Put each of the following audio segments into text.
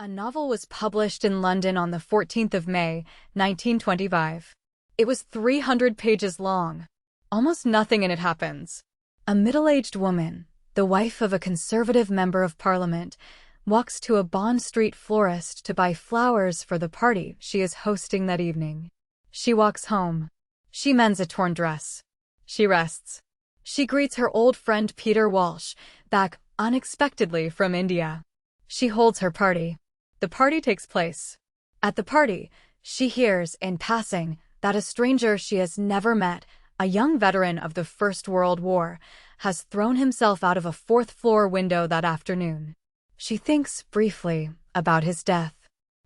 A novel was published in London on the 14th of May, 1925. It was 300 pages long. Almost nothing in it happens. A middle-aged woman, the wife of a Conservative member of Parliament, walks to a Bond Street florist to buy flowers for the party she is hosting that evening. She walks home. She mends a torn dress. She rests. She greets her old friend Peter Walsh, back unexpectedly from India. She holds her party. The party takes place. At the party, she hears, in passing, that a stranger she has never met, a young veteran of the First World War, has thrown himself out of a fourth-floor window that afternoon. She thinks briefly about his death.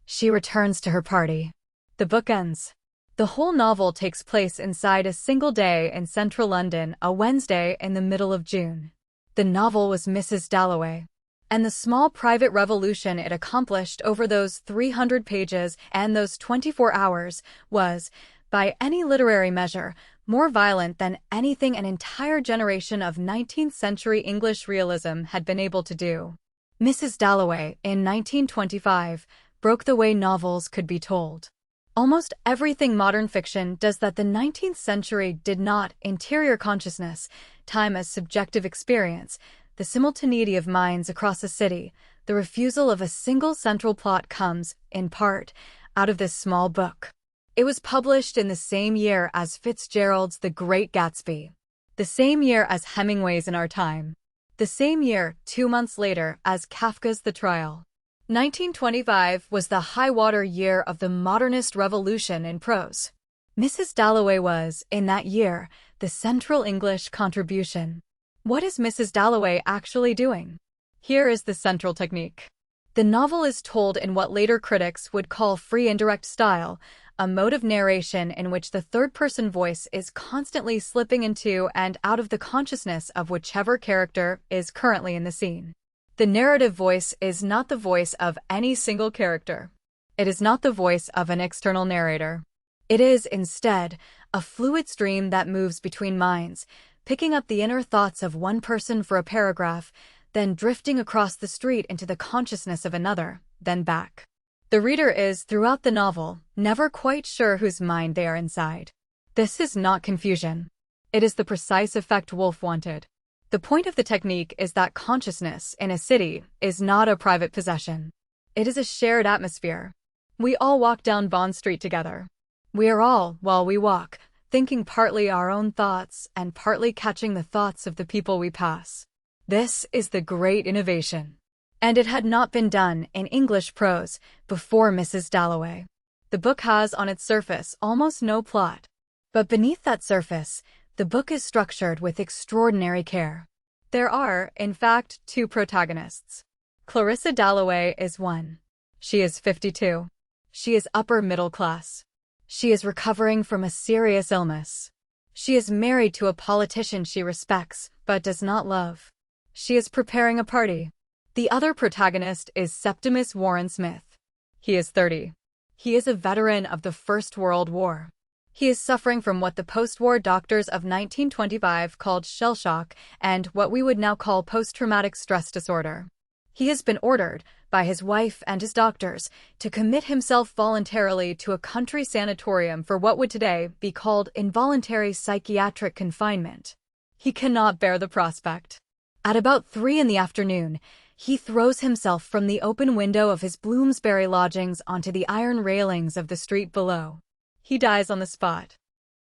She returns to her party. The book ends. The whole novel takes place inside a single day in central London, a Wednesday in the middle of June. The novel was Mrs. Dalloway, and the small private revolution it accomplished over those 300 pages and those 24 hours was, by any literary measure, more violent than anything an entire generation of 19th-century English realism had been able to do. Mrs. Dalloway, in 1925, broke the way novels could be told. Almost everything modern fiction does that the 19th century did not: interior consciousness, time as subjective experience, the simultaneity of minds across a city. The refusal of a single central plot comes, in part, out of this small book. It was published in the same year as Fitzgerald's The Great Gatsby, the same year as Hemingway's In Our Time, the same year, 2 months later, as Kafka's The Trial. 1925 was the high-water year of the modernist revolution in prose. Mrs. Dalloway was, in that year, the central English contribution. What is Mrs. Dalloway actually doing? Here is the central technique. The novel is told in what later critics would call free indirect style, a mode of narration in which the third-person voice is constantly slipping into and out of the consciousness of whichever character is currently in the scene. The narrative voice is not the voice of any single character. It is not the voice of an external narrator. It is, instead, a fluid stream that moves between minds, picking up the inner thoughts of one person for a paragraph, then drifting across the street into the consciousness of another, then back. The reader is, throughout the novel, never quite sure whose mind they are inside. This is not confusion. It is the precise effect Woolf wanted. The point of the technique is that consciousness, in a city, is not a private possession. It is a shared atmosphere. We all walk down Bond Street together. We are all, while we walk, thinking partly our own thoughts and partly catching the thoughts of the people we pass. This is the great innovation. And it had not been done in English prose before Mrs. Dalloway. The book has on its surface almost no plot. But beneath that surface, the book is structured with extraordinary care. There are, in fact, 2 protagonists. Clarissa Dalloway is one. She is 52. She is upper middle class. She is recovering from a serious illness. She is married to a politician she respects, but does not love. She is preparing a party. The other protagonist is Septimus Warren Smith. He is 30. He is a veteran of the First World War. He is suffering from what the post-war doctors of 1925 called shell shock and what we would now call post-traumatic stress disorder. He has been ordered, by his wife and his doctors, to commit himself voluntarily to a country sanatorium for what would today be called involuntary psychiatric confinement. He cannot bear the prospect. At about 3 in the afternoon, he throws himself from the open window of his Bloomsbury lodgings onto the iron railings of the street below. He dies on the spot.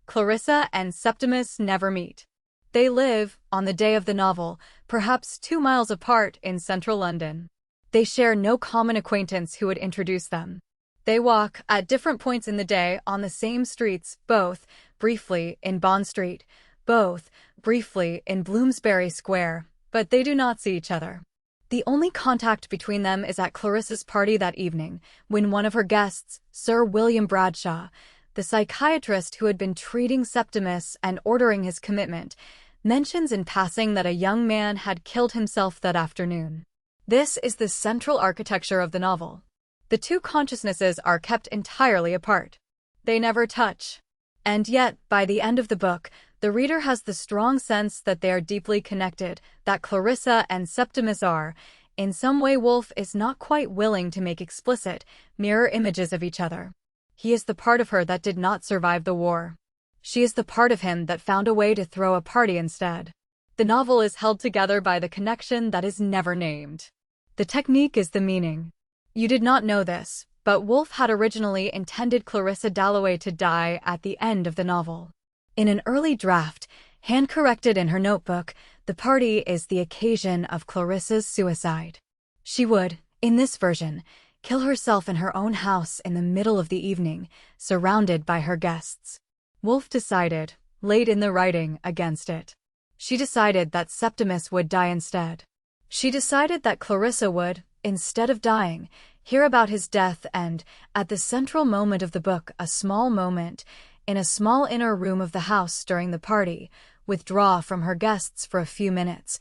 Clarissa and Septimus never meet. They live, on the day of the novel, perhaps 2 miles apart in central London. They share no common acquaintance who would introduce them. They walk, at different points in the day, on the same streets, both, briefly, in Bond Street, both, briefly, in Bloomsbury Square, but they do not see each other. The only contact between them is at Clarissa's party that evening, when one of her guests, Sir William Bradshaw, the psychiatrist who had been treating Septimus and ordering his commitment, mentions in passing that a young man had killed himself that afternoon. This is the central architecture of the novel. The 2 consciousnesses are kept entirely apart. They never touch. And yet, by the end of the book, the reader has the strong sense that they are deeply connected, that Clarissa and Septimus are, in some way Woolf is not quite willing to make explicit mirror images of each other. He is the part of her that did not survive the war. She is the part of him that found a way to throw a party instead. The novel is held together by the connection that is never named. The technique is the meaning. You did not know this, but Woolf had originally intended Clarissa Dalloway to die at the end of the novel. In an early draft, hand-corrected in her notebook, the party is the occasion of Clarissa's suicide. She would, in this version, kill herself in her own house in the middle of the evening, surrounded by her guests. Woolf decided, late in the writing, against it. She decided that Septimus would die instead. She decided that Clarissa would, instead of dying, hear about his death and, at the central moment of the book, a small moment, in a small inner room of the house during the party, withdraw from her guests for a few minutes,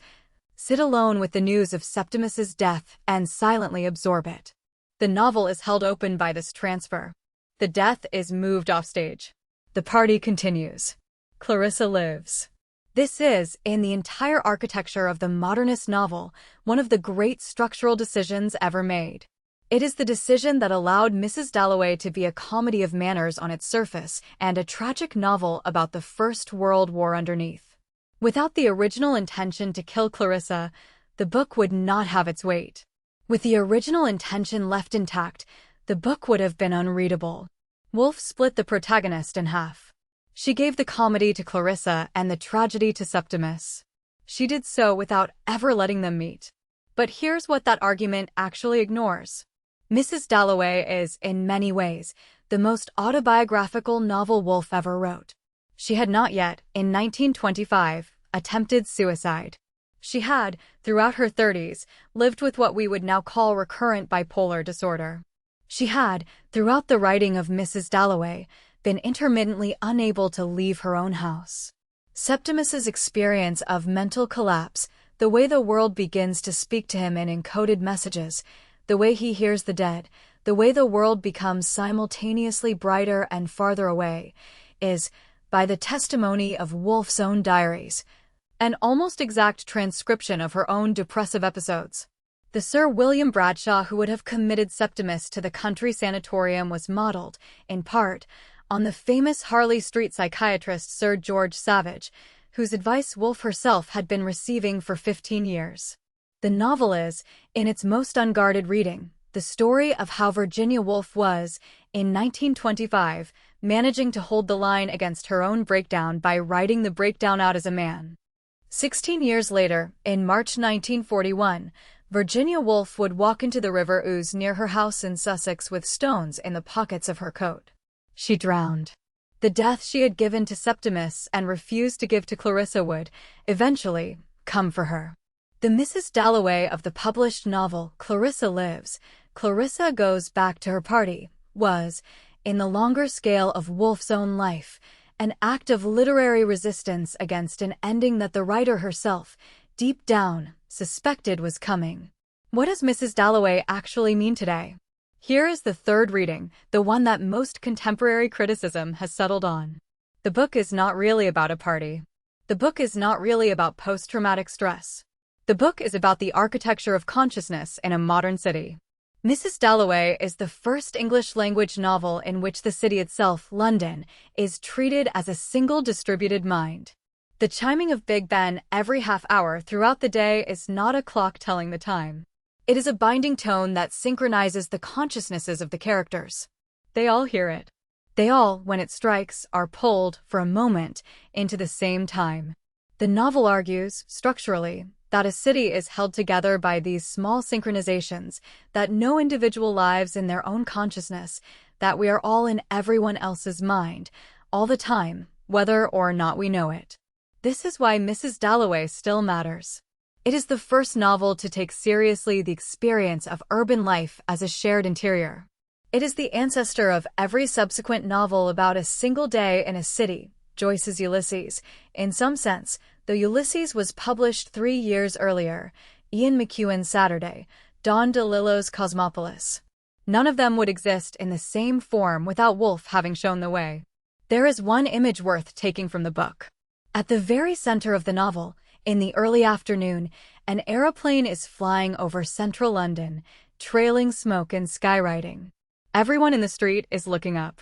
sit alone with the news of Septimus's death and silently absorb it. The novel is held open by this transfer. The death is moved offstage. The party continues. Clarissa lives. This is, in the entire architecture of the modernist novel, one of the great structural decisions ever made. It is the decision that allowed Mrs. Dalloway to be a comedy of manners on its surface and a tragic novel about the First World War underneath. Without the original intention to kill Clarissa, the book would not have its weight. With the original intention left intact, the book would have been unreadable. Woolf split the protagonist in half. She gave the comedy to Clarissa and the tragedy to Septimus. She did so without ever letting them meet. But here's what that argument actually ignores. Mrs. Dalloway is, in many ways, the most autobiographical novel Woolf ever wrote. She had not yet, in 1925, attempted suicide. She had, throughout her 30s, lived with what we would now call recurrent bipolar disorder. She had, throughout the writing of Mrs. Dalloway, been intermittently unable to leave her own house. Septimus's experience of mental collapse, the way the world begins to speak to him in encoded messages, the way he hears the dead, the way the world becomes simultaneously brighter and farther away, is, by the testimony of Woolf's own diaries, an almost exact transcription of her own depressive episodes. The Sir William Bradshaw who would have committed Septimus to the country sanatorium was modeled, in part, on the famous Harley Street psychiatrist Sir George Savage, whose advice Woolf herself had been receiving for 15 years. The novel is, in its most unguarded reading, the story of how Virginia Woolf was, in 1925, managing to hold the line against her own breakdown by writing the breakdown out as a man. 16 years later, in March 1941, Virginia Woolf would walk into the River Ouse near her house in Sussex with stones in the pockets of her coat. She drowned. The death she had given to Septimus and refused to give to Clarissa would, eventually, come for her. The Mrs. Dalloway of the published novel Clarissa Lives, Clarissa Goes Back to Her Party, was, in the longer scale of Woolf's own life, an act of literary resistance against an ending that the writer herself, deep down, suspected was coming. What does Mrs. Dalloway actually mean today? Here is the third reading, the one that most contemporary criticism has settled on. The book is not really about a party. The book is not really about post-traumatic stress. The book is about the architecture of consciousness in a modern city. Mrs. Dalloway is the first English-language novel in which the city itself, London, is treated as a single distributed mind. The chiming of Big Ben every half hour throughout the day is not a clock telling the time. It is a binding tone that synchronizes the consciousnesses of the characters. They all hear it. They all, when it strikes, are pulled, for a moment, into the same time. The novel argues, structurally, that a city is held together by these small synchronizations, that no individual lives in their own consciousness, that we are all in everyone else's mind, all the time, whether or not we know it. This is why Mrs. Dalloway still matters. It is the first novel to take seriously the experience of urban life as a shared interior. It is the ancestor of every subsequent novel about a single day in a city, Joyce's Ulysses. In some sense, though Ulysses was published 3 years earlier, Ian McEwan's Saturday, Don DeLillo's Cosmopolis. None of them would exist in the same form without Woolf having shown the way. There is one image worth taking from the book. At the very center of the novel, in the early afternoon, An aeroplane is flying over central London, trailing smoke and skywriting. Everyone in the street is looking up.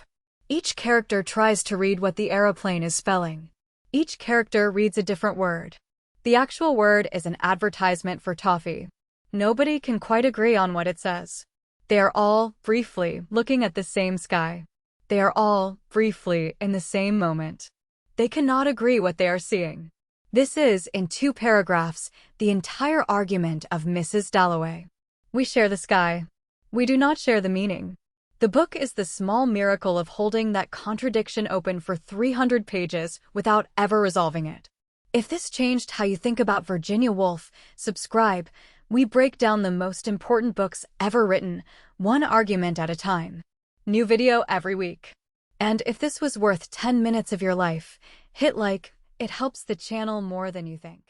Each character tries to read what the aeroplane is spelling. Each character reads a different word. The actual word is an advertisement for toffee. Nobody can quite agree on what it says. They are all, briefly, looking at the same sky. They are all, briefly, in the same moment. They cannot agree what they are seeing. This is, in 2 paragraphs, the entire argument of Mrs. Dalloway. We share the sky. We do not share the meaning. The book is the small miracle of holding that contradiction open for 300 pages without ever resolving it. If this changed how you think about Virginia Woolf, subscribe. We break down the most important books ever written, one argument at a time. New video every week. And if this was worth 10 minutes of your life, hit like. It helps the channel more than you think.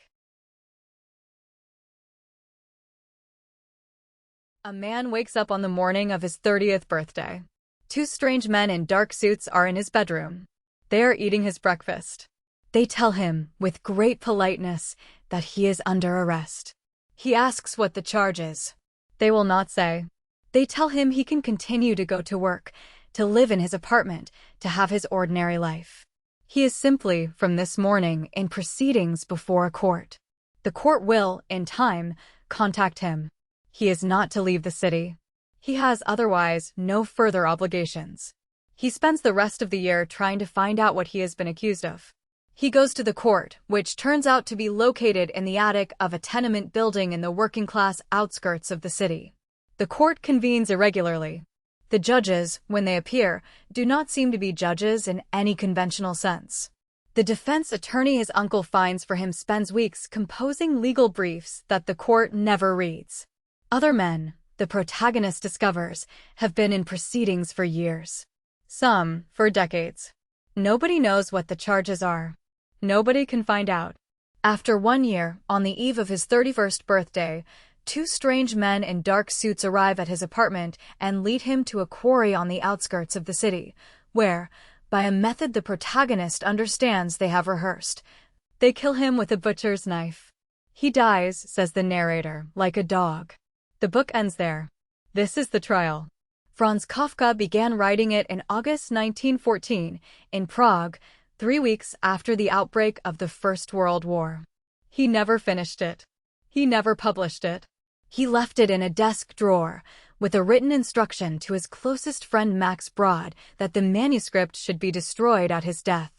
A man wakes up on the morning of his 30th birthday. 2 strange men in dark suits are in his bedroom. They are eating his breakfast. They tell him, with great politeness, that he is under arrest. He asks what the charge is. They will not say. They tell him he can continue to go to work, to live in his apartment, to have his ordinary life. He is simply, from this morning, in proceedings before a court. The court will, in time, contact him. He is not to leave the city. He has otherwise no further obligations. He spends the rest of the year trying to find out what he has been accused of. He goes to the court, which turns out to be located in the attic of a tenement building in the working-class outskirts of the city. The court convenes irregularly. The judges, when they appear, do not seem to be judges in any conventional sense. The defense attorney his uncle finds for him spends weeks composing legal briefs that the court never reads. Other men, the protagonist discovers, have been in proceedings for years. Some, for decades. Nobody knows what the charges are. Nobody can find out. After 1 year, on the eve of his 31st birthday, 2 strange men in dark suits arrive at his apartment and lead him to a quarry on the outskirts of the city, where, by a method the protagonist understands they have rehearsed, they kill him with a butcher's knife. He dies, says the narrator, like a dog. The book ends there. This is the trial. Franz Kafka began writing it in August 1914, in Prague, 3 weeks after the outbreak of the First World War. He never finished it. He never published it. He left it in a desk drawer, with a written instruction to his closest friend Max Brod that the manuscript should be destroyed at his death.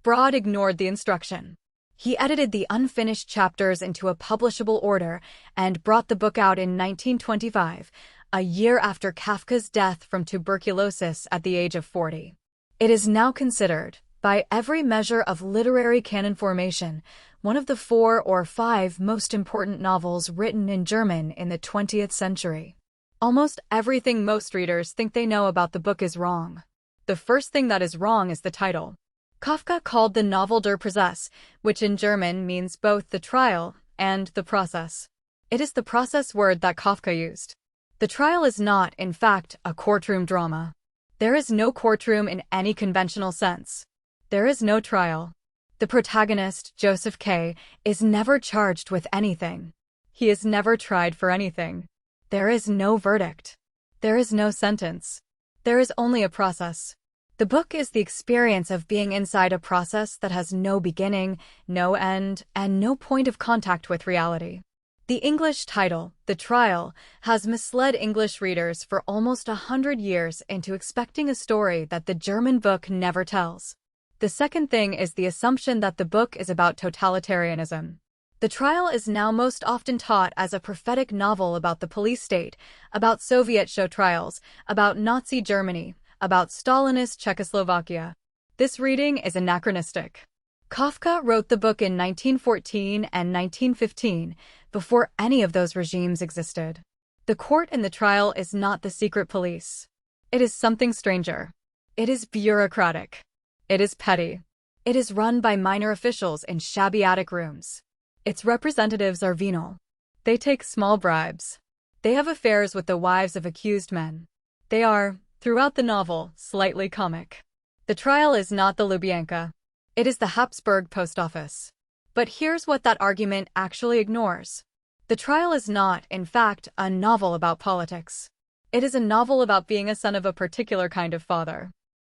Brod ignored the instruction. He edited the unfinished chapters into a publishable order and brought the book out in 1925, a year after Kafka's death from tuberculosis at the age of 40. It is now considered, by every measure of literary canon formation, one of the 4 or 5 most important novels written in German in the 20th century. Almost everything most readers think they know about the book is wrong. The first thing that is wrong is the title. Kafka called the novel Der Prozess, which in German means both the trial and the process. It is the process word that Kafka used. The trial is not, in fact, a courtroom drama. There is no courtroom in any conventional sense. There is no trial. The protagonist, Joseph K., is never charged with anything. He is never tried for anything. There is no verdict. There is no sentence. There is only a process. The book is the experience of being inside a process that has no beginning, no end, and no point of contact with reality. The English title, The Trial, has misled English readers for almost 100 years into expecting a story that the German book never tells. The second thing is the assumption that the book is about totalitarianism. The Trial is now most often taught as a prophetic novel about the police state, about Soviet show trials, about Nazi Germany, about Stalinist Czechoslovakia. This reading is anachronistic. Kafka wrote the book in 1914 and 1915, before any of those regimes existed. The court in the trial is not the secret police. It is something stranger. It is bureaucratic. It is petty. It is run by minor officials in shabby attic rooms. Its representatives are venal. They take small bribes. They have affairs with the wives of accused men. They are, throughout the novel, slightly comic. The trial is not the Lubyanka. It is the Habsburg post office. But here's what that argument actually ignores. The trial is not, in fact, a novel about politics. It is a novel about being a son of a particular kind of father.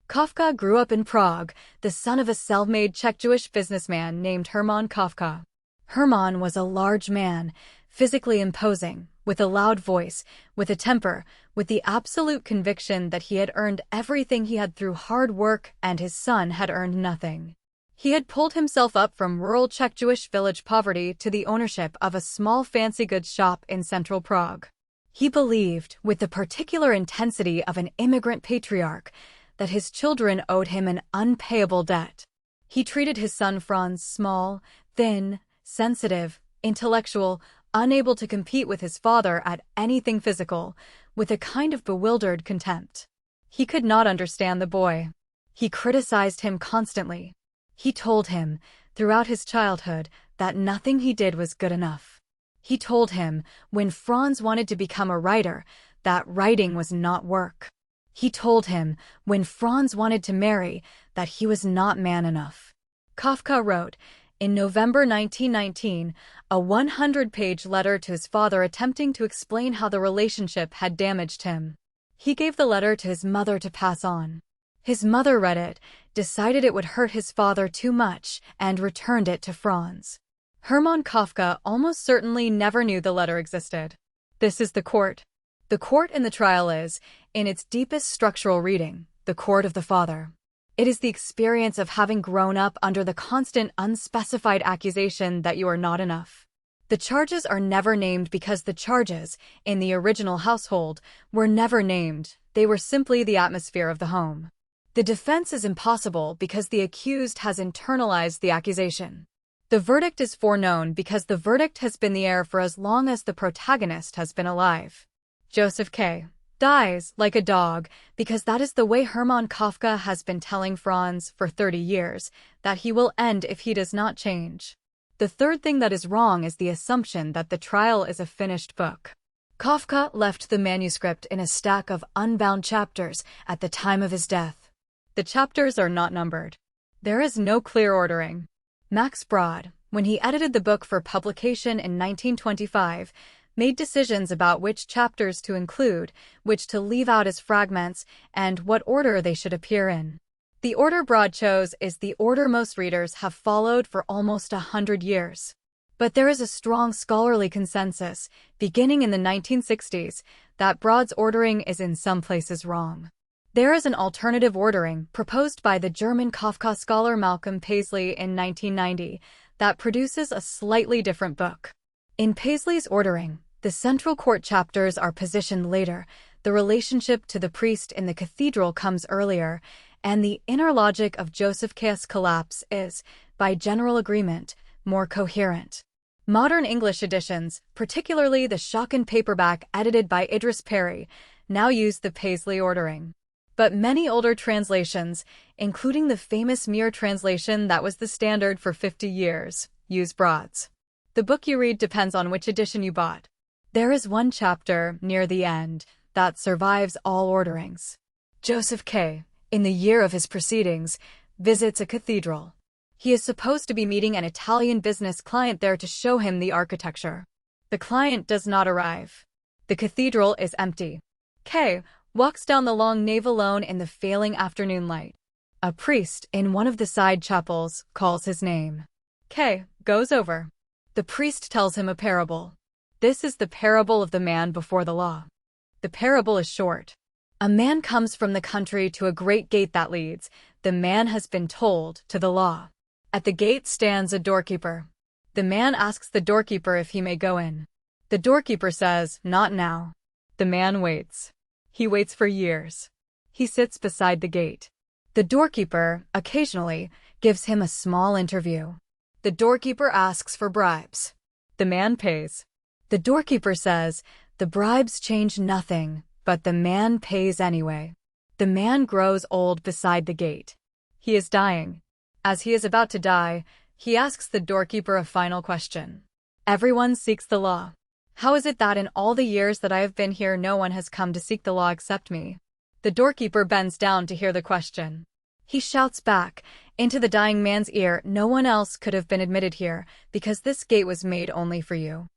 Kafka grew up in Prague, the son of a self-made Czech-Jewish businessman named Hermann Kafka. Hermann was a large man, physically imposing, with a loud voice, with a temper, with the absolute conviction that he had earned everything he had through hard work and his son had earned nothing. He had pulled himself up from rural Czech-Jewish village poverty to the ownership of a small fancy goods shop in central Prague. He believed, with the particular intensity of an immigrant patriarch, that his children owed him an unpayable debt. He treated his son Franz small, thin, sensitive, intellectual, unable to compete with his father at anything physical, with a kind of bewildered contempt. He could not understand the boy. He criticized him constantly. He told him, throughout his childhood, that nothing he did was good enough. He told him, when Franz wanted to become a writer, that writing was not work. He told him, when Franz wanted to marry, that he was not man enough. Kafka wrote, in November 1919, a 100-page letter to his father attempting to explain how the relationship had damaged him. He gave the letter to his mother to pass on. His mother read it, decided it would hurt his father too much, and returned it to Franz. Hermann Kafka almost certainly never knew the letter existed. This is the court. The court in the trial is, in its deepest structural reading, the court of the father. It is the experience of having grown up under the constant unspecified accusation that you are not enough. The charges are never named because the charges, in the original household, were never named, they were simply the atmosphere of the home. The defense is impossible because the accused has internalized the accusation. The verdict is foreknown because the verdict has been the air for as long as the protagonist has been alive. Joseph K. dies like a dog because that is the way Hermann Kafka has been telling Franz for 30 years, that he will end if he does not change. The third thing that is wrong is the assumption that the trial is a finished book. Kafka left the manuscript in a stack of unbound chapters at the time of his death. The chapters are not numbered. There is no clear ordering. Max Brod, when he edited the book for publication in 1925, made decisions about which chapters to include, which to leave out as fragments, and what order they should appear in. The order Brod chose is the order most readers have followed for almost 100 years. But there is a strong scholarly consensus, beginning in the 1960s, that Brod's ordering is in some places wrong. There is an alternative ordering proposed by the German Kafka scholar Malcolm Paisley in 1990 that produces a slightly different book. In Paisley's ordering, the central court chapters are positioned later, the relationship to the priest in the cathedral comes earlier, and the inner logic of Joseph K.'s collapse is, by general agreement, more coherent. Modern English editions, particularly the Schocken paperback edited by Idris Perry, now use the Paisley ordering. But many older translations, including the famous Mere translation that was the standard for 50 years, use Brod's. The book you read depends on which edition you bought. There is one chapter, near the end, that survives all orderings. Joseph K., in the year of his proceedings, visits a cathedral. He is supposed to be meeting an Italian business client there to show him the architecture. The client does not arrive. The cathedral is empty. K. walks down the long nave alone in the failing afternoon light. A priest in one of the side chapels calls his name. K. goes over. The priest tells him a parable. This is the parable of the man before the law. The parable is short. A man comes from the country to a great gate that leads, the man has been told, to the law. At the gate stands a doorkeeper. The man asks the doorkeeper if he may go in. The doorkeeper says, "Not now." The man waits. He waits for years. He sits beside the gate. The doorkeeper, occasionally, gives him a small interview. The doorkeeper asks for bribes. The man pays. The doorkeeper says, the bribes change nothing, but the man pays anyway. The man grows old beside the gate. He is dying. As he is about to die, he asks the doorkeeper a final question. Everyone seeks the law. How is it that in all the years that I have been here no one has come to seek the law except me? The doorkeeper bends down to hear the question. He shouts back, into the dying man's ear, no one else could have been admitted here, because this gate was made only for you.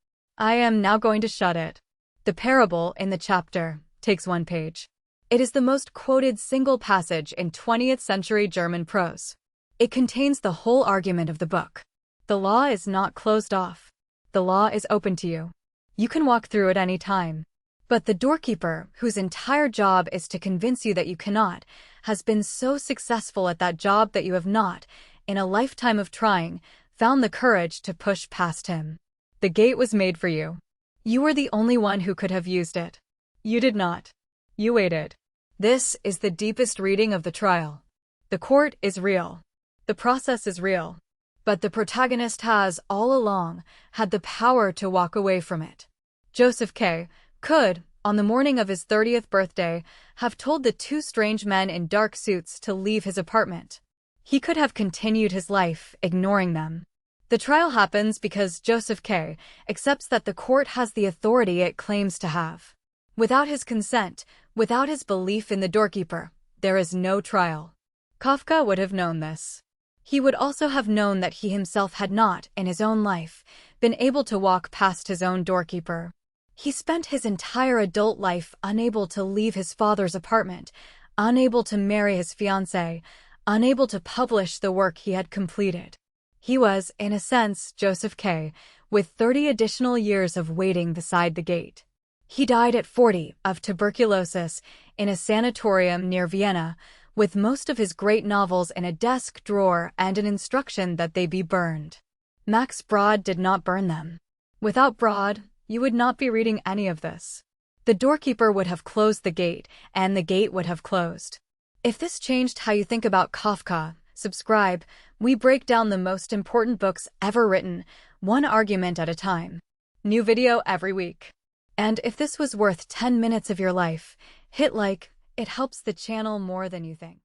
I am now going to shut it. The parable in the chapter takes 1 page. It is the most quoted single passage in 20th century German prose. It contains the whole argument of the book. The law is not closed off. The law is open to you. You can walk through it any time. But the doorkeeper, whose entire job is to convince you that you cannot, has been so successful at that job that you have not, in a lifetime of trying, found the courage to push past him. The gate was made for you. You were the only one who could have used it. You did not. You waited. This is the deepest reading of the trial. The court is real. The process is real. But the protagonist has, all along, had the power to walk away from it. Joseph K. could, on the morning of his 30th birthday, have told the 2 strange men in dark suits to leave his apartment. He could have continued his life, ignoring them. The trial happens because Joseph K. accepts that the court has the authority it claims to have. Without his consent, without his belief in the doorkeeper, there is no trial. Kafka would have known this. He would also have known that he himself had not, in his own life, been able to walk past his own doorkeeper. He spent his entire adult life unable to leave his father's apartment, unable to marry his fiancée, unable to publish the work he had completed. He was, in a sense, Joseph K., with 30 additional years of waiting beside the gate. He died at 40 of tuberculosis in a sanatorium near Vienna, with most of his great novels in a desk drawer and an instruction that they be burned. Max Brod did not burn them. Without Brod, you would not be reading any of this. The doorkeeper would have closed the gate, and the gate would have closed. If this changed how you think about Kafka, subscribe. We break down the most important books ever written, one argument at a time. New video every week. And if this was worth 10 minutes of your life, hit like. It helps the channel more than you think.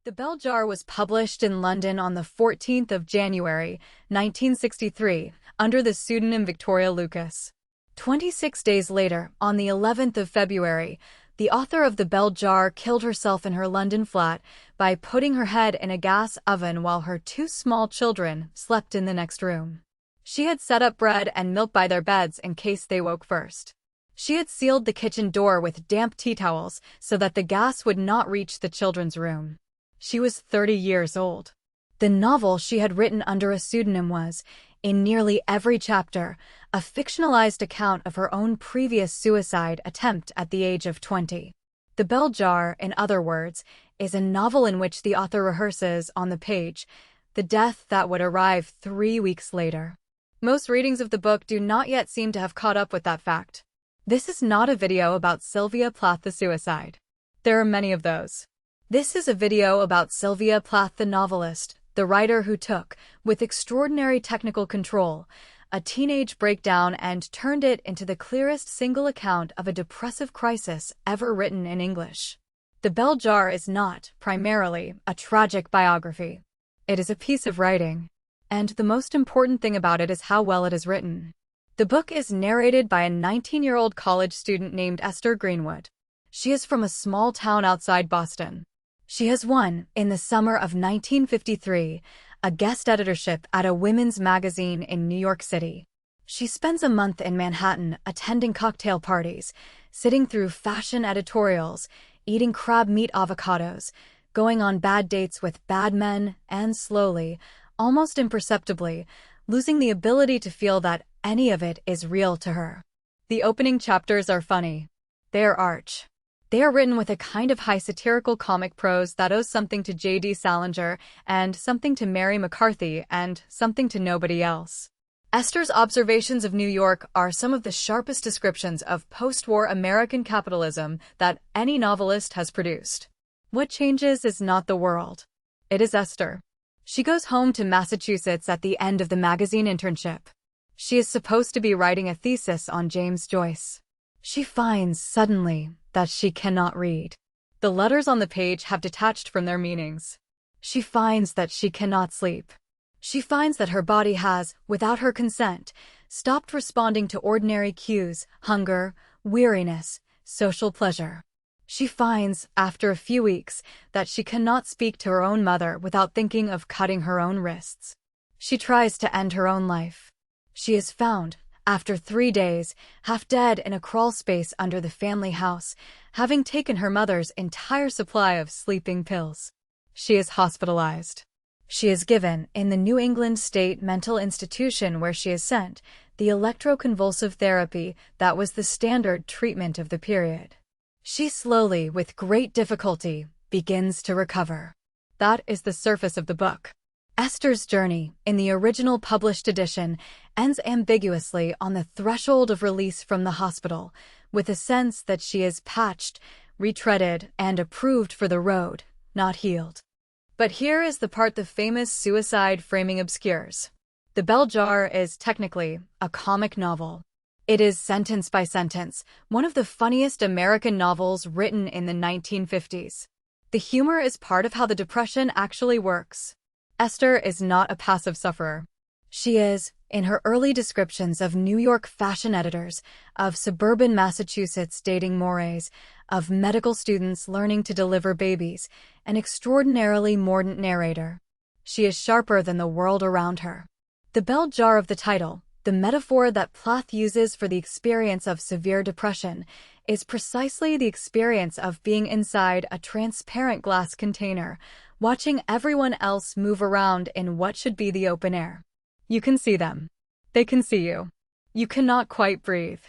The Bell Jar was published in London on the 14th of January, 1963, under the pseudonym Victoria Lucas. 26 days later, on the 11th of February, the author of The Bell Jar killed herself in her London flat by putting her head in a gas oven while her 2 small children slept in the next room. She had set up bread and milk by their beds in case they woke first. She had sealed the kitchen door with damp tea towels so that the gas would not reach the children's room. She was 30 years old. The novel she had written under a pseudonym was, in nearly every chapter, a fictionalized account of her own previous suicide attempt at the age of 20. The Bell Jar, in other words, is a novel in which the author rehearses, on the page, the death that would arrive 3 weeks later. Most readings of the book do not yet seem to have caught up with that fact. This is not a video about Sylvia Plath the suicide. There are many of those. This is a video about Sylvia Plath the novelist, the writer who took, with extraordinary technical control, a teenage breakdown and turned it into the clearest single account of a depressive crisis ever written in English. The Bell Jar is not, primarily, a tragic biography. It is a piece of writing. And the most important thing about it is how well it is written. The book is narrated by a 19-year-old college student named Esther Greenwood. She is from a small town outside Boston. She has won, in the summer of 1953, a guest editorship at a women's magazine in New York City. She spends a month in Manhattan attending cocktail parties, sitting through fashion editorials, eating crab meat avocados, going on bad dates with bad men, and slowly, almost imperceptibly, losing the ability to feel that any of it is real to her. The opening chapters are funny. They are arch. They are written with a kind of high satirical comic prose that owes something to J.D. Salinger, and something to Mary McCarthy, and something to nobody else. Esther's observations of New York are some of the sharpest descriptions of post-war American capitalism that any novelist has produced. What changes is not the world. It is Esther. She goes home to Massachusetts at the end of the magazine internship. She is supposed to be writing a thesis on James Joyce. She finds, suddenly, that she cannot read. The letters on the page have detached from their meanings. She finds that she cannot sleep. She finds that her body has, without her consent, stopped responding to ordinary cues, hunger, weariness, social pleasure. She finds, after a few weeks, that she cannot speak to her own mother without thinking of cutting her own wrists. She tries to end her own life. She is found, after 3 days, half dead in a crawl space under the family house, having taken her mother's entire supply of sleeping pills. She is hospitalized. She is given, in the New England State Mental Institution where she is sent, the electroconvulsive therapy that was the standard treatment of the period. She slowly, with great difficulty, begins to recover. That is the surface of the book. Esther's journey, in the original published edition, ends ambiguously on the threshold of release from the hospital, with a sense that she is patched, retreaded, and approved for the road, not healed. But here is the part the famous suicide framing obscures. The Bell Jar is technically a comic novel. It is sentence by sentence, one of the funniest American novels written in the 1950s. The humor is part of how the Depression actually works. Esther is not a passive sufferer. She is, in her early descriptions of New York fashion editors, of suburban Massachusetts dating mores, of medical students learning to deliver babies, an extraordinarily mordant narrator. She is sharper than the world around her. The bell jar of the title, the metaphor that Plath uses for the experience of severe depression, is precisely the experience of being inside a transparent glass container, watching everyone else move around in what should be the open air. You can see them. They can see you. You cannot quite breathe.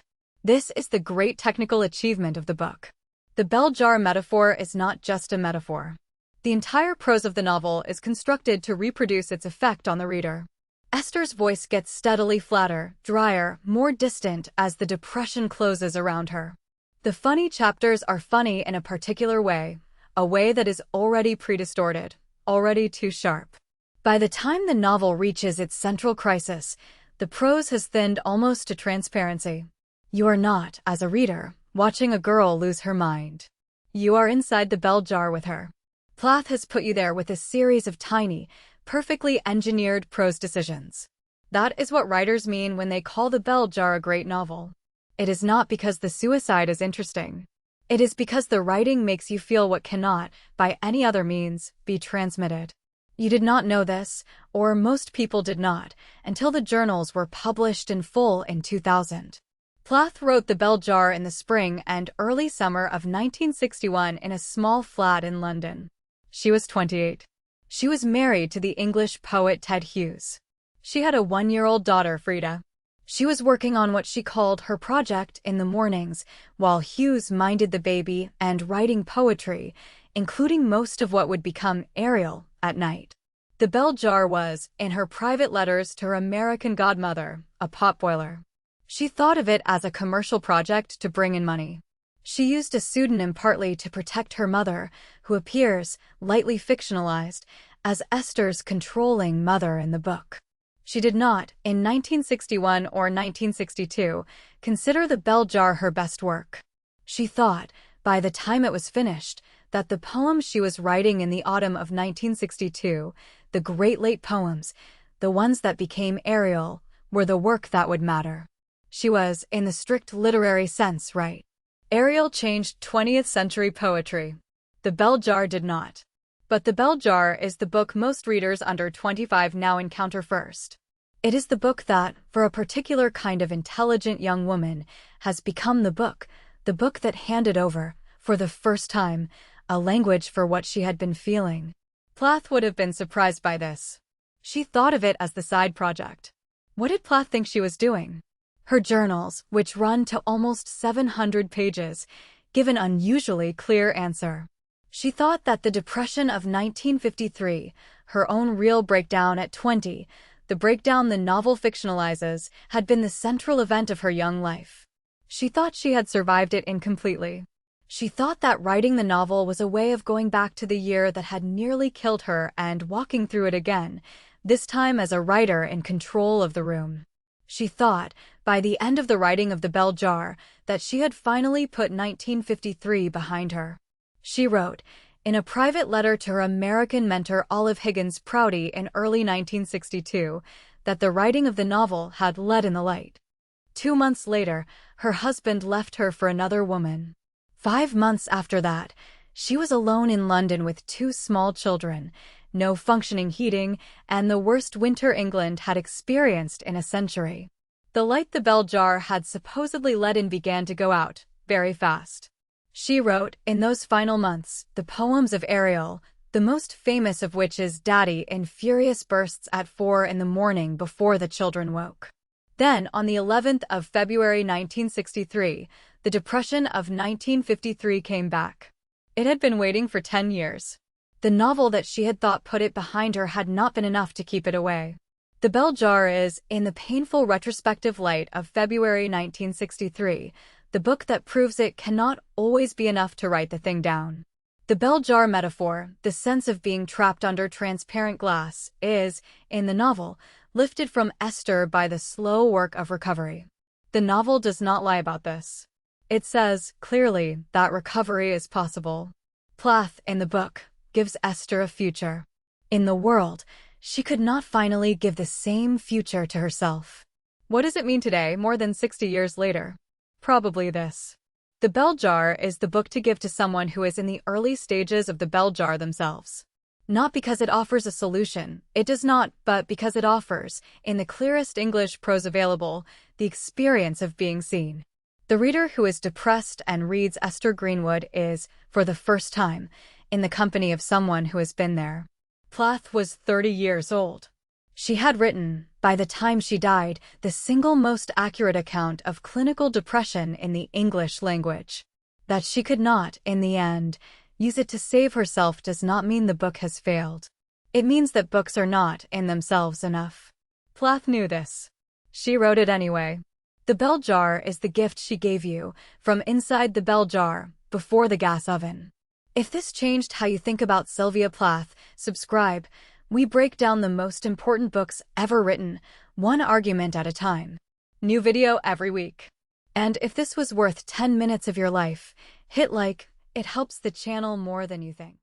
This is the great technical achievement of the book. The bell jar metaphor is not just a metaphor. The entire prose of the novel is constructed to reproduce its effect on the reader. Esther's voice gets steadily flatter, drier, more distant as the depression closes around her. The funny chapters are funny in a particular way, a way that is already predistorted, already too sharp. By the time the novel reaches its central crisis, the prose has thinned almost to transparency. You are not, as a reader, watching a girl lose her mind. You are inside the bell jar with her. Plath has put you there with a series of tiny, perfectly engineered prose decisions. That is what writers mean when they call The Bell Jar a great novel. It is not because the suicide is interesting. It is because the writing makes you feel what cannot, by any other means, be transmitted. You did not know this, or most people did not, until the journals were published in full in 2000. Plath wrote The Bell Jar in the spring and early summer of 1961 in a small flat in London. She was 28. She was married to the English poet Ted Hughes. She had a 1-year-old daughter, Frida. She was working on what she called her project in the mornings, while Hughes minded the baby and writing poetry, including most of what would become Ariel, at night. The bell jar was, in her private letters to her American godmother, a potboiler. She thought of it as a commercial project to bring in money. She used a pseudonym partly to protect her mother, who appears, lightly fictionalized, as Esther's controlling mother in the book. She did not, in 1961 or 1962, consider The Bell Jar her best work. She thought, by the time it was finished, that the poems she was writing in the autumn of 1962, the great late poems, the ones that became Ariel, were the work that would matter. She was, in the strict literary sense, right. Ariel changed 20th century poetry. The Bell Jar did not. But The Bell Jar is the book most readers under 25 now encounter first. It is the book that, for a particular kind of intelligent young woman, has become the book that handed over, for the first time, a language for what she had been feeling. Plath would have been surprised by this. She thought of it as the side project. What did Plath think she was doing? Her journals, which run to almost 700 pages, give an unusually clear answer. She thought that the Depression of 1953, her own real breakdown at 20, the breakdown the novel fictionalizes, had been the central event of her young life. She thought she had survived it incompletely. She thought that writing the novel was a way of going back to the year that had nearly killed her and walking through it again, this time as a writer in control of the room. She thought, by the end of the writing of The Bell Jar, that she had finally put 1953 behind her. She wrote, in a private letter to her American mentor Olive Higgins Prouty in early 1962, that the writing of the novel had led in the light. 2 months later, her husband left her for another woman. 5 months after that, she was alone in London with 2 small children, no functioning heating, and the worst winter England had experienced in a century. The light the bell jar had supposedly let in began to go out, very fast. She wrote, in those final months, the poems of Ariel, the most famous of which is Daddy, in furious bursts at 4 in the morning before the children woke. Then, on the 11th of February 1963, the Depression of 1953 came back. It had been waiting for 10 years. The novel that she had thought put it behind her had not been enough to keep it away. The Bell Jar is, in the painful retrospective light of February 1963, the book that proves it cannot always be enough to write the thing down. The bell jar metaphor, the sense of being trapped under transparent glass, is, in the novel, lifted from Esther by the slow work of recovery. The novel does not lie about this. It says, clearly, that recovery is possible. Plath, in the book, gives Esther a future. In the world, she could not finally give the same future to herself. What does it mean today, more than 60 years later? Probably this. The Bell Jar is the book to give to someone who is in the early stages of the bell jar themselves. Not because it offers a solution, it does not, but because it offers, in the clearest English prose available, the experience of being seen. The reader who is depressed and reads Esther Greenwood is, for the first time, in the company of someone who has been there. Plath was 30 years old. She had written, by the time she died, the single most accurate account of clinical depression in the English language. That she could not, in the end, use it to save herself does not mean the book has failed. It means that books are not, in themselves, enough. Plath knew this. She wrote it anyway. The bell jar is the gift she gave you, from inside the bell jar, before the gas oven. If this changed how you think about Sylvia Plath, subscribe. We break down the most important books ever written, one argument at a time. New video every week. And if this was worth 10 minutes of your life, hit like. It helps the channel more than you think.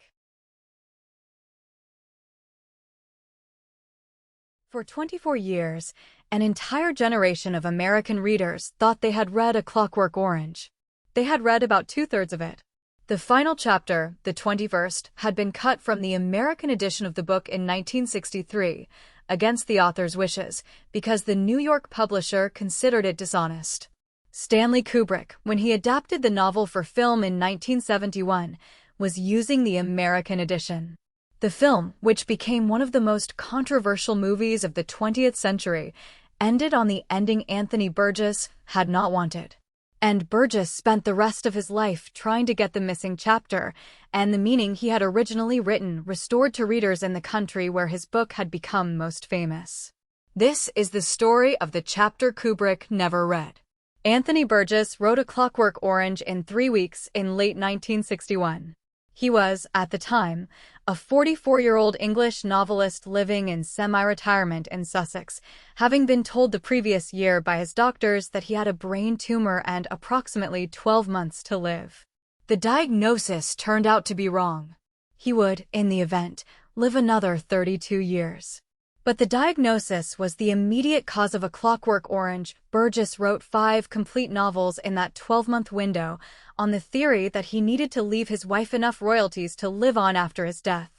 For 24 years, an entire generation of American readers thought they had read A Clockwork Orange. They had read about 2/3 of it. The final chapter, the 21st, had been cut from the American edition of the book in 1963, against the author's wishes, because the New York publisher considered it dishonest. Stanley Kubrick, when he adapted the novel for film in 1971, was using the American edition. The film, which became one of the most controversial movies of the 20th century, ended on the ending Anthony Burgess had not wanted. And Burgess spent the rest of his life trying to get the missing chapter, and the meaning he had originally written restored to readers in the country where his book had become most famous. This is the story of the chapter Kubrick never read. Anthony Burgess wrote A Clockwork Orange in 3 weeks in late 1961. He was, at the time, a 44-year-old English novelist living in semi-retirement in Sussex, having been told the previous year by his doctors that he had a brain tumor and approximately 12 months to live. The diagnosis turned out to be wrong. He would, in the event, live another 32 years. But the diagnosis was the immediate cause of A Clockwork Orange. Burgess wrote 5 complete novels in that 12-month window, on the theory that he needed to leave his wife enough royalties to live on after his death.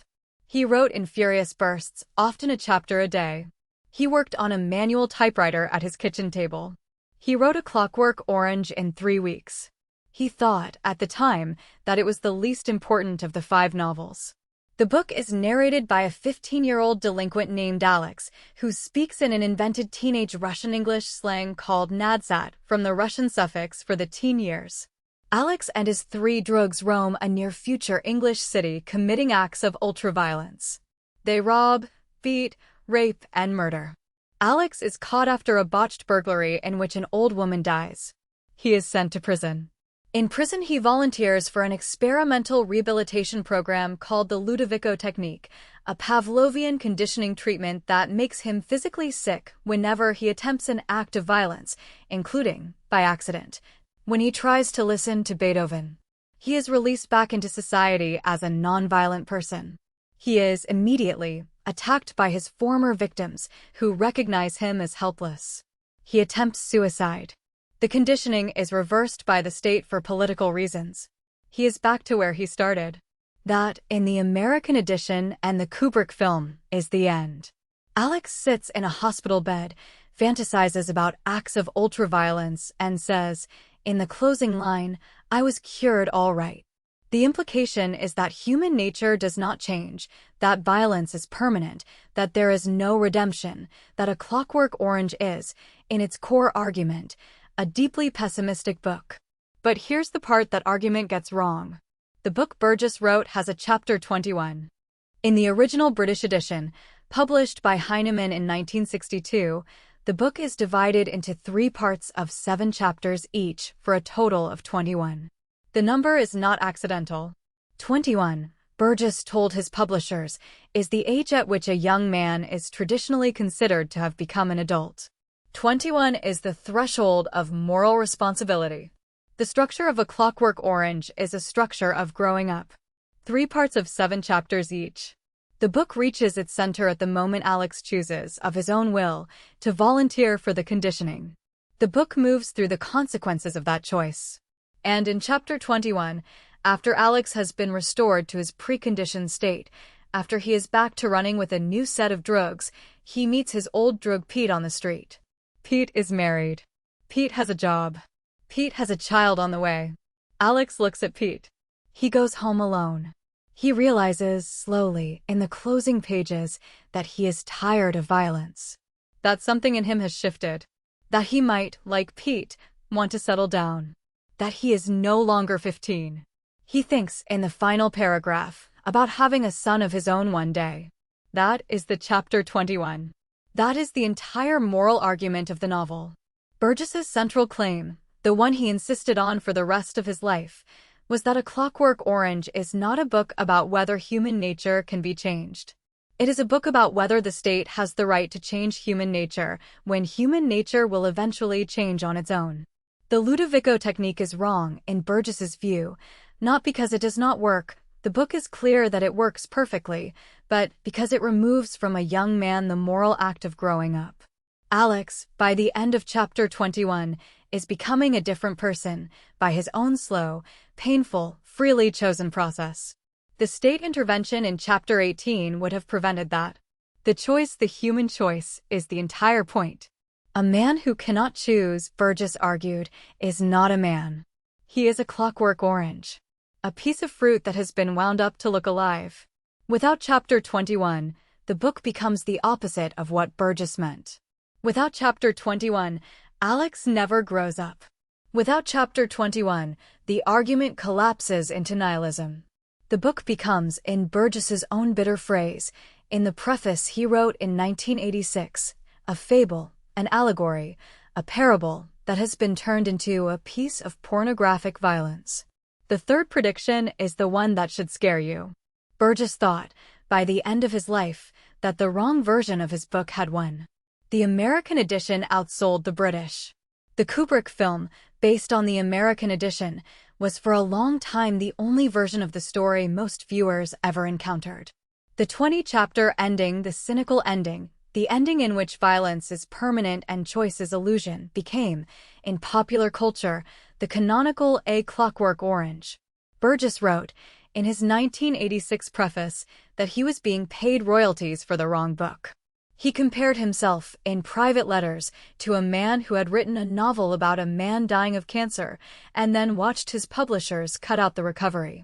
He wrote in furious bursts, often a chapter a day. He worked on a manual typewriter at his kitchen table. He wrote A Clockwork Orange in 3 weeks. He thought, at the time, that it was the least important of the 5 novels. The book is narrated by a 15-year-old delinquent named Alex, who speaks in an invented teenage Russian English slang called nadsat, from the Russian suffix for the teen years. Alex and his 3 drugs roam a near-future English city committing acts of ultraviolence. They rob, beat, rape, and murder. Alex is caught after a botched burglary in which an old woman dies. He is sent to prison. In prison, he volunteers for an experimental rehabilitation program called the Ludovico technique, a Pavlovian conditioning treatment that makes him physically sick whenever he attempts an act of violence, including, by accident, when he tries to listen to Beethoven. He is released back into society as a nonviolent person. He is immediately attacked by his former victims, who recognize him as helpless. He attempts suicide. The conditioning is reversed by the state for political reasons. He is back to where he started. That, in the American edition and the Kubrick film, is the end. Alex sits in a hospital bed, fantasizes about acts of ultraviolence, and says, in the closing line, "I was cured all right." The implication is that human nature does not change, that violence is permanent, that there is no redemption, that A Clockwork Orange is, in its core argument, a deeply pessimistic book. But here's the part that argument gets wrong. The book Burgess wrote has a chapter 21. In the original British edition, published by Heinemann in 1962, the book is divided into 3 parts of 7 chapters each for a total of 21. The number is not accidental. 21, Burgess told his publishers, is the age at which a young man is traditionally considered to have become an adult. 21 is the threshold of moral responsibility. The structure of A Clockwork Orange is a structure of growing up. 3 parts of 7 chapters each. The book reaches its center at the moment Alex chooses, of his own will, to volunteer for the conditioning. The book moves through the consequences of that choice. And in chapter 21, after Alex has been restored to his preconditioned state, after he is back to running with a new set of drugs, he meets his old drug Pete on the street. Pete is married. Pete has a job. Pete has a child on the way. Alex looks at Pete. He goes home alone. He realizes, slowly, in the closing pages, that he is tired of violence. That something in him has shifted. That he might, like Pete, want to settle down. That he is no longer 15. He thinks, in the final paragraph, about having a son of his own one day. That is the chapter 21. That is the entire moral argument of the novel. Burgess's central claim, the one he insisted on for the rest of his life, was that A Clockwork Orange is not a book about whether human nature can be changed. It is a book about whether the state has the right to change human nature, when human nature will eventually change on its own. The Ludovico technique is wrong, in Burgess's view, not because it does not work. The book is clear that it works perfectly, but because it removes from a young man the moral act of growing up. Alex, by the end of chapter 21, is becoming a different person, by his own slow, painful, freely chosen process. The state intervention in chapter 18 would have prevented that. The choice, the human choice, is the entire point. A man who cannot choose, Burgess argued, is not a man. He is a clockwork orange. A piece of fruit that has been wound up to look alive. Without chapter 21, the book becomes the opposite of what Burgess meant. Without chapter 21, Alex never grows up. Without chapter 21, the argument collapses into nihilism. The book becomes, in Burgess's own bitter phrase, in the preface he wrote in 1986, a fable, an allegory, a parable that has been turned into a piece of pornographic violence. The third prediction is the one that should scare you. Burgess thought, by the end of his life, that the wrong version of his book had won. The American edition outsold the British. The Kubrick film, based on the American edition, was for a long time the only version of the story most viewers ever encountered. The 20-chapter ending, the cynical ending, the ending in which violence is permanent and choice is illusion, became, in popular culture, the canonical A Clockwork Orange. Burgess wrote, in his 1986 preface, that he was being paid royalties for the wrong book. He compared himself, in private letters, to a man who had written a novel about a man dying of cancer, and then watched his publishers cut out the recovery.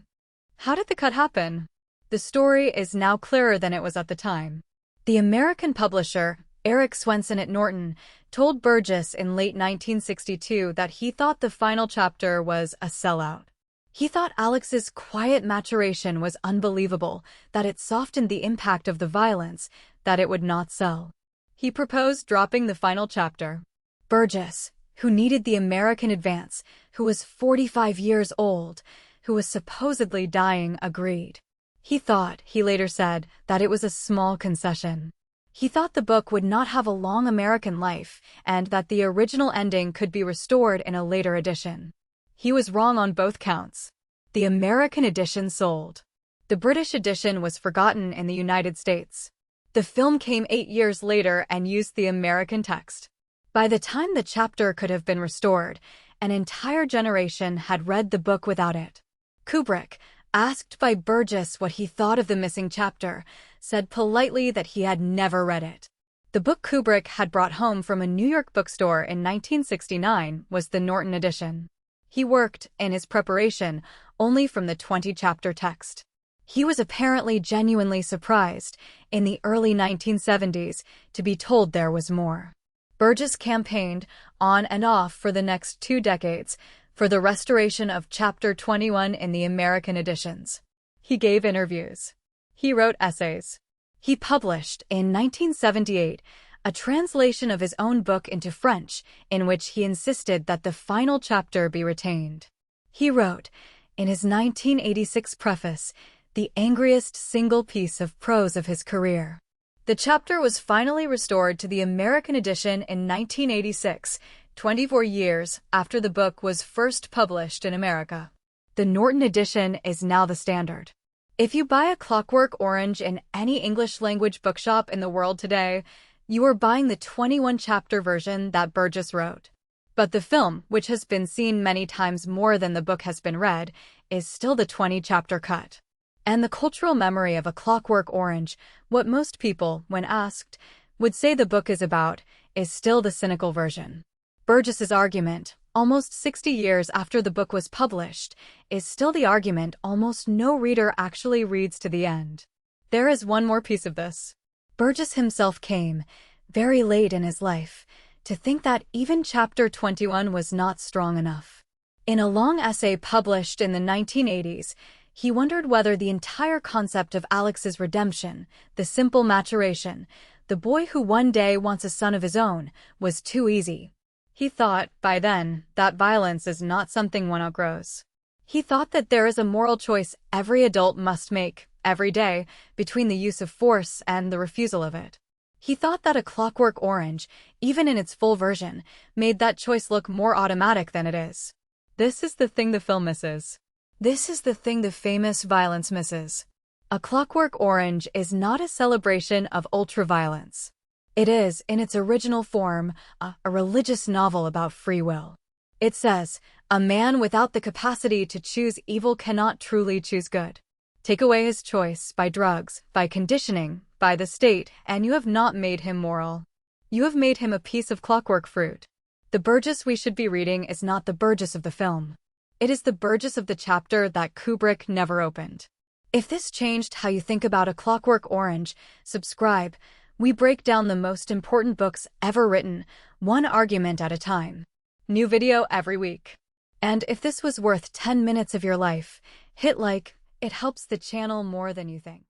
How did the cut happen? The story is now clearer than it was at the time. The American publisher, Eric Swenson at Norton, told Burgess in late 1962 that he thought the final chapter was a sellout. He thought Alex's quiet maturation was unbelievable, that it softened the impact of the violence, that it would not sell. He proposed dropping the final chapter. Burgess, who needed the American advance, who was 45 years old, who was supposedly dying, agreed. He thought, he later said, that it was a small concession. He thought the book would not have a long American life, and that the original ending could be restored in a later edition. He was wrong on both counts. The American edition sold. The British edition was forgotten in the United States. The film came 8 years later and used the American text. By the time the chapter could have been restored, an entire generation had read the book without it. Kubrick, Asked by Burgess what he thought of the missing chapter, said politely that he had never read it. The book Kubrick had brought home from a New York bookstore in 1969 was the Norton edition. He worked, in his preparation, only from the 20-chapter text. He was apparently genuinely surprised, in the early 1970s, to be told there was more. Burgess campaigned, on and off for the next 2 decades, for the restoration of Chapter 21 in the American editions. He gave interviews. He wrote essays. He published, in 1978, a translation of his own book into French, in which he insisted that the final chapter be retained. He wrote, in his 1986 preface, the angriest single piece of prose of his career. The chapter was finally restored to the American edition in 1986, 24 years after the book was first published in America. The Norton edition is now the standard. If you buy A Clockwork Orange in any English-language bookshop in the world today, you are buying the 21-chapter version that Burgess wrote. But the film, which has been seen many times more than the book has been read, is still the 20-chapter cut. And the cultural memory of A Clockwork Orange, what most people, when asked, would say the book is about, is still the cynical version. Burgess's argument, almost 60 years after the book was published, is still the argument almost no reader actually reads to the end. There is one more piece of this. Burgess himself came, very late in his life, to think that even Chapter 21 was not strong enough. In a long essay published in the 1980s, he wondered whether the entire concept of Alex's redemption, the simple maturation, the boy who one day wants a son of his own, was too easy. He thought, by then, that violence is not something one outgrows. He thought that there is a moral choice every adult must make, every day, between the use of force and the refusal of it. He thought that A Clockwork Orange, even in its full version, made that choice look more automatic than it is. This is the thing the film misses. This is the thing the famous violence misses. A Clockwork Orange is not a celebration of ultra-violence. It is, in its original form, a religious novel about free will. It says, a man without the capacity to choose evil cannot truly choose good. Take away his choice by drugs, by conditioning, by the state, and you have not made him moral. You have made him a piece of clockwork fruit. The Burgess we should be reading is not the Burgess of the film. It is the Burgess of the chapter that Kubrick never opened. If this changed how you think about A Clockwork Orange, subscribe. We break down the most important books ever written, one argument at a time. New video every week. And if this was worth 10 minutes of your life, hit like. It helps the channel more than you think.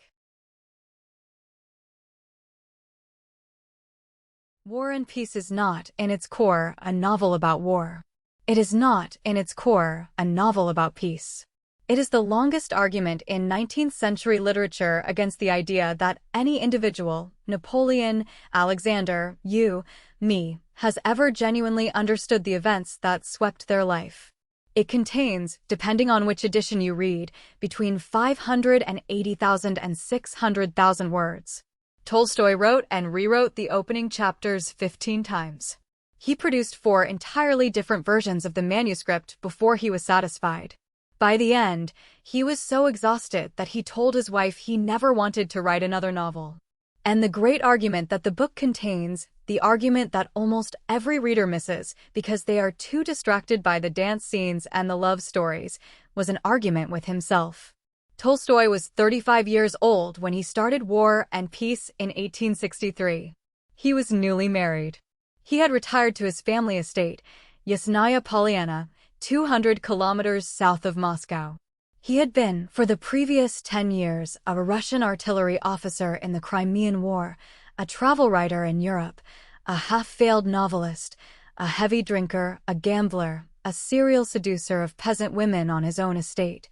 War and Peace is not, in its core, a novel about war. It is not, in its core, a novel about peace. It is the longest argument in 19th century literature against the idea that any individual, Napoleon, Alexander, you, me, has ever genuinely understood the events that swept their life. It contains, depending on which edition you read, between 580,000 and 600,000 words. Tolstoy wrote and rewrote the opening chapters 15 times. He produced 4 entirely different versions of the manuscript before he was satisfied. By the end, he was so exhausted that he told his wife he never wanted to write another novel. And the great argument that the book contains, the argument that almost every reader misses because they are too distracted by the dance scenes and the love stories, was an argument with himself. Tolstoy was 35 years old when he started War and Peace in 1863. He was newly married. He had retired to his family estate, Yasnaya Polyana, 200 kilometers south of Moscow. He had been, for the previous 10 years, a Russian artillery officer in the Crimean War, a travel writer in Europe, a half-failed novelist, a heavy drinker, a gambler, a serial seducer of peasant women on his own estate,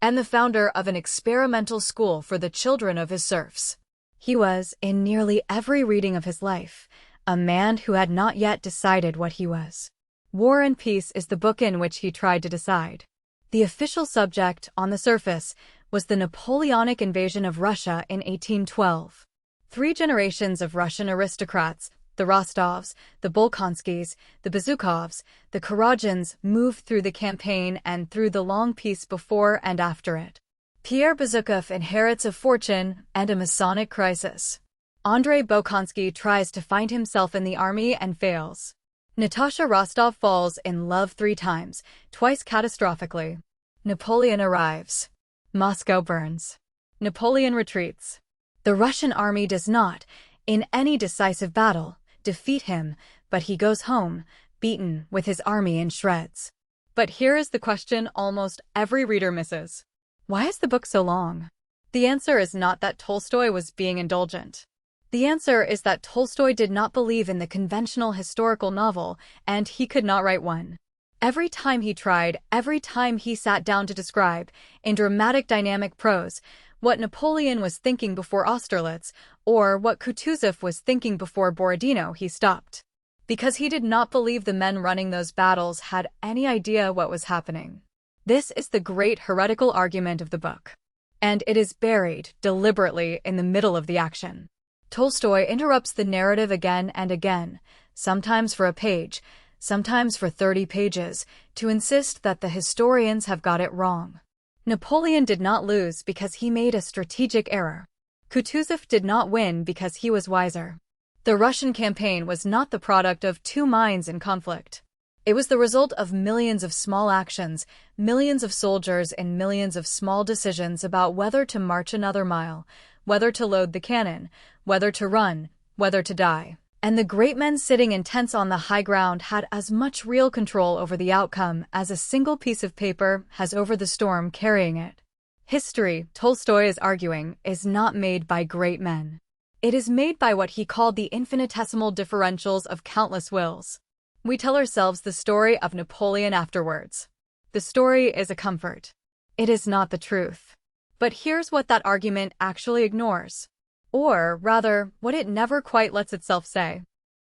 and the founder of an experimental school for the children of his serfs. He was, in nearly every reading of his life, a man who had not yet decided what he was. War and Peace is the book in which he tried to decide. The official subject, on the surface, was the Napoleonic invasion of Russia in 1812. 3 generations of Russian aristocrats, the Rostovs, the Bolkonskys, the Bezukhovs, the Karaджins, moved through the campaign and through the long peace before and after it. Pierre Bezukhov inherits a fortune and a Masonic crisis. Andrei Bolkonsky tries to find himself in the army and fails. Natasha Rostov falls in love 3 times, twice catastrophically. Napoleon arrives. Moscow burns. Napoleon retreats. The Russian army does not, in any decisive battle, defeat him, but he goes home, beaten, with his army in shreds. But here is the question almost every reader misses. Why is the book so long? The answer is not that Tolstoy was being indulgent. The answer is that Tolstoy did not believe in the conventional historical novel, and he could not write one. Every time he tried, every time he sat down to describe, in dramatic dynamic prose, what Napoleon was thinking before Austerlitz, or what Kutuzov was thinking before Borodino, he stopped. Because he did not believe the men running those battles had any idea what was happening. This is the great heretical argument of the book. And it is buried, deliberately, in the middle of the action. Tolstoy interrupts the narrative again and again, sometimes for a page, sometimes for 30 pages, to insist that the historians have got it wrong. Napoleon did not lose because he made a strategic error. Kutuzov did not win because he was wiser. The Russian campaign was not the product of 2 minds in conflict. It was the result of millions of small actions, millions of soldiers and millions of small decisions about whether to march another mile, whether to load the cannon, whether to run, whether to die. And the great men sitting in tents on the high ground had as much real control over the outcome as a single piece of paper has over the storm carrying it. History, Tolstoy is arguing, is not made by great men. It is made by what he called the infinitesimal differentials of countless wills. We tell ourselves the story of Napoleon afterwards. The story is a comfort. It is not the truth. But here's what that argument actually ignores. Or, rather, what it never quite lets itself say.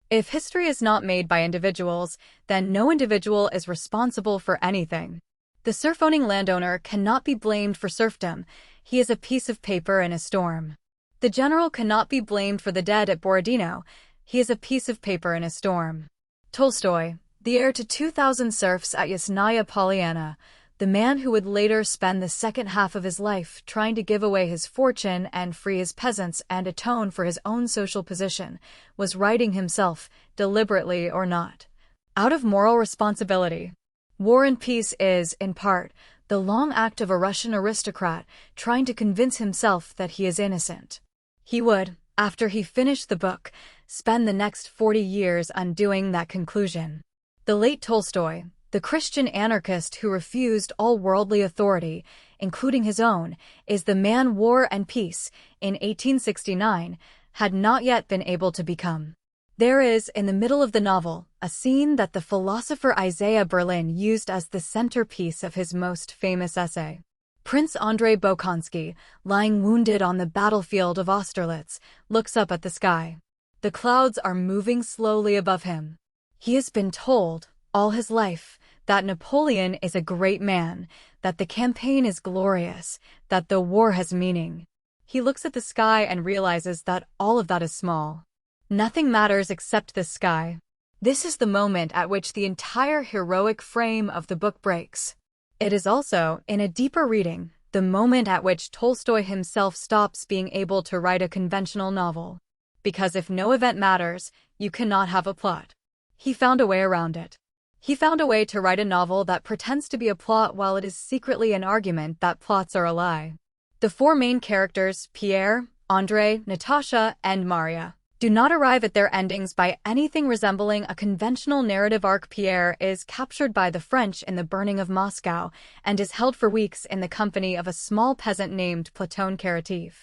If history is not made by individuals, then no individual is responsible for anything. The serf-owning landowner cannot be blamed for serfdom. He is a piece of paper in a storm. The general cannot be blamed for the dead at Borodino. He is a piece of paper in a storm. Tolstoy, the heir to 2,000 serfs at Yasnaya Polyana, the man who would later spend the second half of his life trying to give away his fortune and free his peasants and atone for his own social position, was writing himself, deliberately or not, out of moral responsibility. War and Peace is, in part, the long act of a Russian aristocrat trying to convince himself that he is innocent. He would, after he finished the book, spend the next 40 years undoing that conclusion. The late Tolstoy, the Christian anarchist who refused all worldly authority, including his own, is the man War and Peace, in 1869, had not yet been able to become. There is, in the middle of the novel, a scene that the philosopher Isaiah Berlin used as the centerpiece of his most famous essay. Prince Andrei Bolkonsky, lying wounded on the battlefield of Austerlitz, looks up at the sky. The clouds are moving slowly above him. He has been told, all his life, that Napoleon is a great man, that the campaign is glorious, that the war has meaning. He looks at the sky and realizes that all of that is small. Nothing matters except the sky. This is the moment at which the entire heroic frame of the book breaks. It is also, in a deeper reading, the moment at which Tolstoy himself stops being able to write a conventional novel. Because if no event matters, you cannot have a plot. He found a way around it. He found a way to write a novel that pretends to be a plot while it is secretly an argument that plots are a lie. The 4 main characters, Pierre, Andrei, Natasha, and Maria, do not arrive at their endings by anything resembling a conventional narrative arc. Pierre is captured by the French in the burning of Moscow and is held for weeks in the company of a small peasant named Platon Karateev.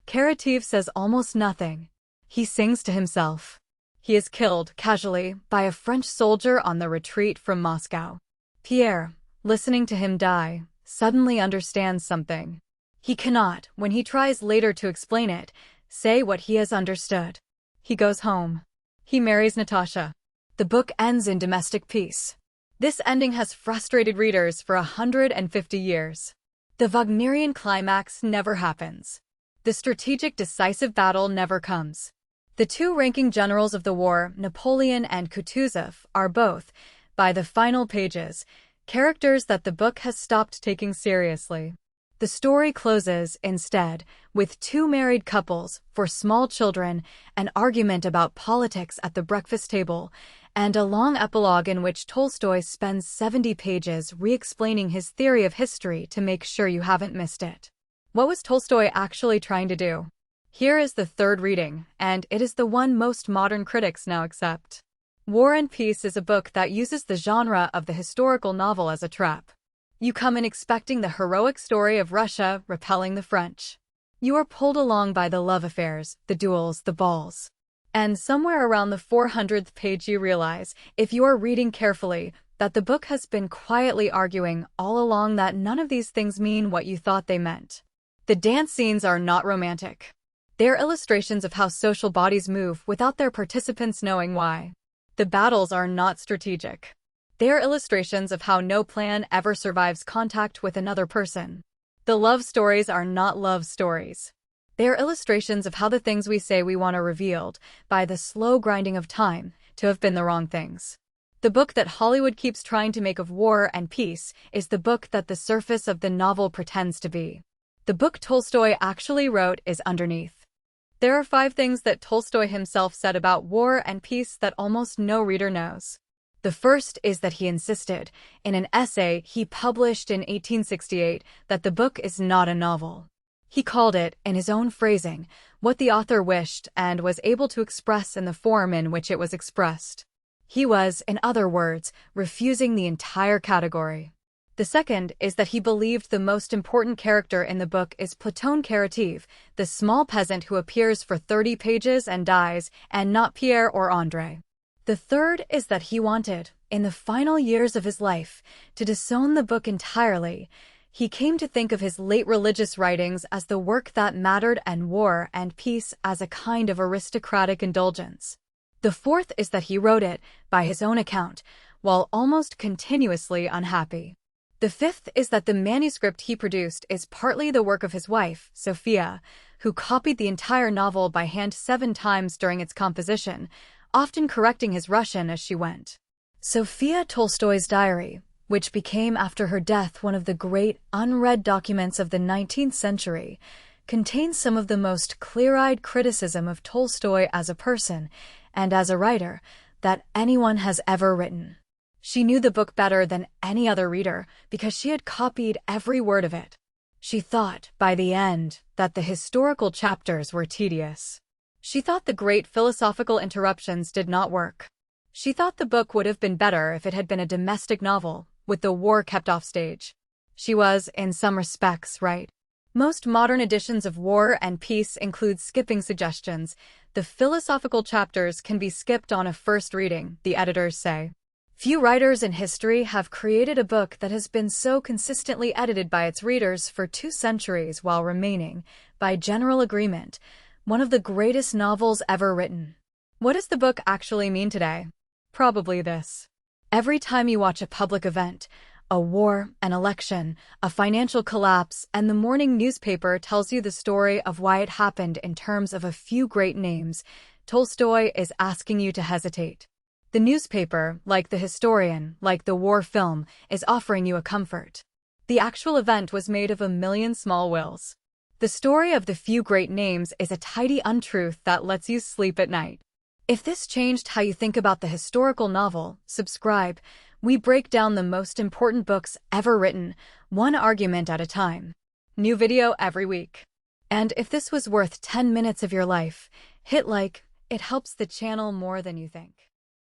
Karateev says almost nothing. He sings to himself. He is killed, casually, by a French soldier on the retreat from Moscow. Pierre, listening to him die, suddenly understands something. He cannot, when he tries later to explain it, say what he has understood. He goes home. He marries Natasha. The book ends in domestic peace. This ending has frustrated readers for 150 years. The Wagnerian climax never happens. The strategic decisive battle never comes. The 2 ranking generals of the war, Napoleon and Kutuzov, are both, by the final pages, characters that the book has stopped taking seriously. The story closes, instead, with two married couples, for small children, an argument about politics at the breakfast table, and a long epilogue in which Tolstoy spends 70 pages re-explaining his theory of history to make sure you haven't missed it. What was Tolstoy actually trying to do? Here is the third reading, and it is the one most modern critics now accept. War and Peace is a book that uses the genre of the historical novel as a trap. You come in expecting the heroic story of Russia repelling the French. You are pulled along by the love affairs, the duels, the balls. And somewhere around the 400th page you realize, if you are reading carefully, that the book has been quietly arguing all along that none of these things mean what you thought they meant. The dance scenes are not romantic. They are illustrations of how social bodies move without their participants knowing why. The battles are not strategic. They are illustrations of how no plan ever survives contact with another person. The love stories are not love stories. They are illustrations of how the things we say we want are revealed, by the slow grinding of time, to have been the wrong things. The book that Hollywood keeps trying to make of War and Peace is the book that the surface of the novel pretends to be. The book Tolstoy actually wrote is underneath. There are 5 things that Tolstoy himself said about War and Peace that almost no reader knows. The first is that he insisted, in an essay he published in 1868, that the book is not a novel. He called it, in his own phrasing, what the author wished and was able to express in the form in which it was expressed. He was, in other words, refusing the entire category. The second is that he believed the most important character in the book is Platon Karatev, the small peasant who appears for 30 pages and dies, and not Pierre or André. The third is that he wanted, in the final years of his life, to disown the book entirely. He came to think of his late religious writings as the work that mattered and War and Peace as a kind of aristocratic indulgence. The fourth is that he wrote it, by his own account, while almost continuously unhappy. The fifth is that the manuscript he produced is partly the work of his wife, Sophia, who copied the entire novel by hand 7 times during its composition, often correcting his Russian as she went. Sophia Tolstoy's diary, which became after her death one of the great unread documents of the 19th century, contains some of the most clear-eyed criticism of Tolstoy as a person and as a writer that anyone has ever written. She knew the book better than any other reader because she had copied every word of it. She thought, by the end, that the historical chapters were tedious. She thought the great philosophical interruptions did not work. She thought the book would have been better if it had been a domestic novel, with the war kept off stage. She was, in some respects, right. Most modern editions of War and Peace include skipping suggestions. The philosophical chapters can be skipped on a first reading, the editors say. Few writers in history have created a book that has been so consistently edited by its readers for 2 centuries while remaining, by general agreement, one of the greatest novels ever written. What does the book actually mean today? Probably this. Every time you watch a public event, a war, an election, a financial collapse, and the morning newspaper tells you the story of why it happened in terms of a few great names, Tolstoy is asking you to hesitate. The newspaper, like the historian, like the war film, is offering you a comfort. The actual event was made of 1,000,000 small wills. The story of the few great names is a tidy untruth that lets you sleep at night. If this changed how you think about the historical novel, subscribe. We break down the most important books ever written, one argument at a time. New video every week. And if this was worth 10 minutes of your life, hit like. It helps the channel more than you think.